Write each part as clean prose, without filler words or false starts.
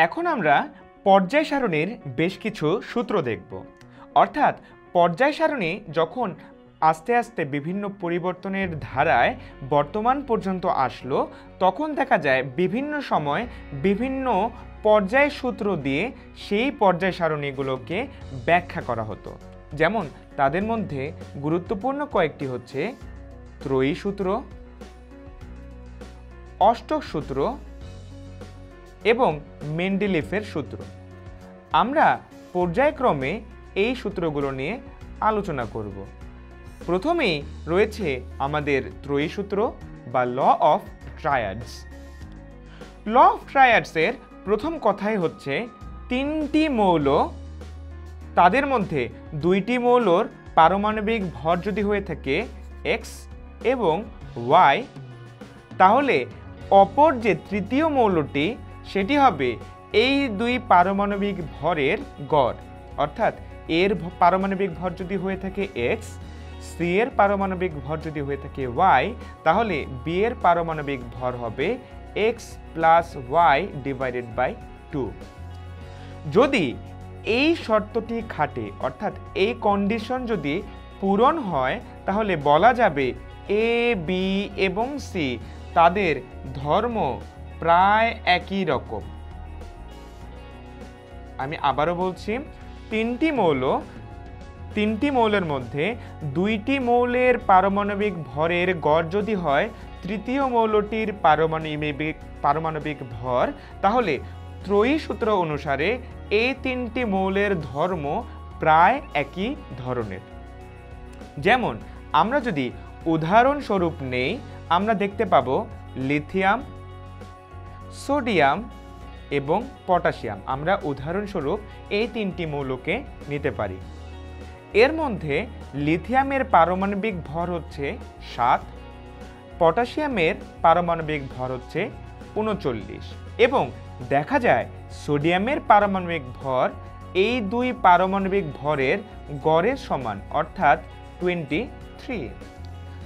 এখন আমরা পর্যায় সারণীর বেশ কিছু সূত্র দেখব। অর্থাৎ পর্যায় সারণী যখন আস্তে আস্তে বিভিন্ন পরিবর্তনের ধারায় বর্তমান পর্যন্ত আসলো, তখন দেখা যায় বিভিন্ন সময় বিভিন্ন পর্যায় সূত্র দিয়ে সেই পর্যায় সারণীগুলোকে ব্যাখ্যা করা হতো। যেমন তাদের মধ্যে গুরুত্বপূর্ণ কয়েকটি হচ্ছে ত্রয়ী সূত্র, অষ্টক সূত্র এবং মেন্ডেলিফের সূত্র। আমরা পর্যায়ক্রমে এই সূত্রগুলো নিয়ে আলোচনা করব। প্রথমেই রয়েছে আমাদের ত্রয়ী সূত্র বা ল অফ ট্রায়াডস। ল অফ ট্রায়াডসের প্রথম কথাই হচ্ছে তিনটি মৌল, তাদের মধ্যে দুইটি মৌলর পারমাণবিক ভর যদি হয়ে থাকে এক্স এবং ওয়াই, তাহলে অপর যে তৃতীয় মৌলটি সেটি হবে এই দুই পারমাণবিক ভরের গড়। অর্থাৎ এর পারমাণবিক ভর যদি হয়ে থাকে এক্স, সি এর পারমাণবিক ভর যদি হয়ে থাকে ওয়াই, তাহলে বি এর পারমাণবিক ভর হবে x plus y divided by 2। যদি এই শর্তটি খাটে, অর্থাৎ এই কন্ডিশন যদি পূরণ হয়, তাহলে বলা যাবে এ, বি এবং সি তাদের ধর্ম প্রায় একই রকম। আমি আবারও বলছি, তিনটি মৌলের মধ্যে দুইটি মৌলের পারমাণবিক ভরের গড় যদি হয় তৃতীয় মৌলটির পারমাণবিক ভর, তাহলে ত্রয়ী সূত্র অনুসারে এই তিনটি মৌলের ধর্ম প্রায় একই ধরনের। যেমন আমরা যদি উদাহরণস্বরূপ নেই, আমরা দেখতে পাবো লিথিয়াম, সোডিয়াম এবং পটাশিয়াম। আমরা উদাহরণস্বরূপ এই তিনটি মৌলকে নিতে পারি। এর মধ্যে লিথিয়ামের পারমাণবিক ভর হচ্ছে 7, পটাশিয়ামের পারমাণবিক ভর হচ্ছে 39 এবং দেখা যায় সোডিয়ামের পারমাণবিক ভর এই দুই পারমাণবিক ভরের গড়ের সমান, অর্থাৎ 23।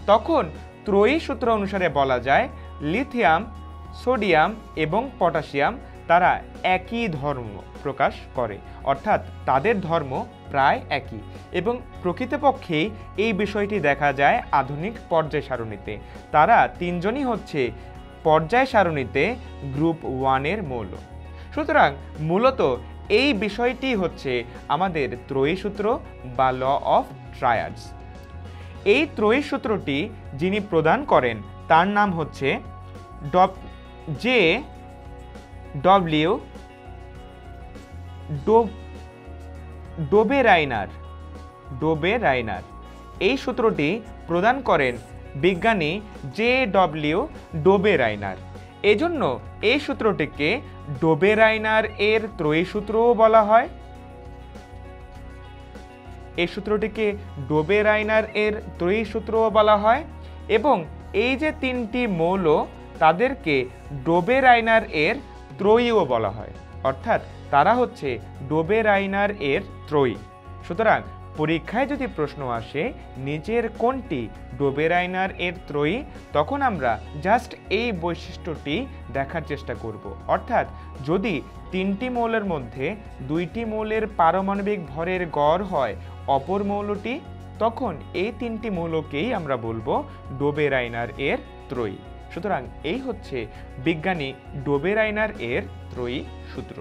তখন ত্রয়ী সূত্র অনুসারে বলা যায় লিথিয়াম, সোডিয়াম এবং পটাশিয়াম তারা একই ধর্ম প্রকাশ করে, অর্থাৎ তাদের ধর্ম প্রায় একই। এবং প্রকৃতপক্ষেই এই বিষয়টি দেখা যায় আধুনিক পর্যায় সারণীতে। তারা তিনজনই হচ্ছে পর্যায় সারণীতে গ্রুপ 1 এর মৌল। সুতরাং মূলত এই বিষয়টি হচ্ছে আমাদের ত্রয়ী সূত্র বা ল অফ ট্রায়াডস। এই ত্রয়ী সূত্রটি যিনি প্রদান করেন তার নাম হচ্ছে জে ডব্লিউ ডোবেরাইনার। এই সূত্রটি প্রদান করেন বিজ্ঞানী জে ডব্লিউ ডোবেরাইনার। এজন্য এই সূত্রটিকে ডোবেরাইনার এর ত্রয়ী সূত্রও বলা হয়। এই সূত্রটিকে ডোবেরাইনার এর ত্রয়ী সূত্রও বলা হয় এবং এই যে তিনটি মৌল তাদেরকে ডোবেরাইনার এর ত্রয়ীও বলা হয়, অর্থাৎ তারা হচ্ছে ডোবেরাইনার এর ত্রয়ী। সুতরাং পরীক্ষায় যদি প্রশ্ন আসে নিচের কোনটি ডোবেরাইনার এর ত্রয়ী, তখন আমরা জাস্ট এই বৈশিষ্ট্যটি দেখার চেষ্টা করব। অর্থাৎ যদি তিনটি মৌলের মধ্যে দুইটি মৌলের পারমাণবিক ভরের গড় হয় অপর মৌলটি, তখন এই তিনটি মৌলকেই আমরা বলবো ডোবেরাইনার এর ত্রয়ী। সুতরাং এই হচ্ছে বিজ্ঞানী ডোবেরাইনার এর ত্রয়ী সূত্র।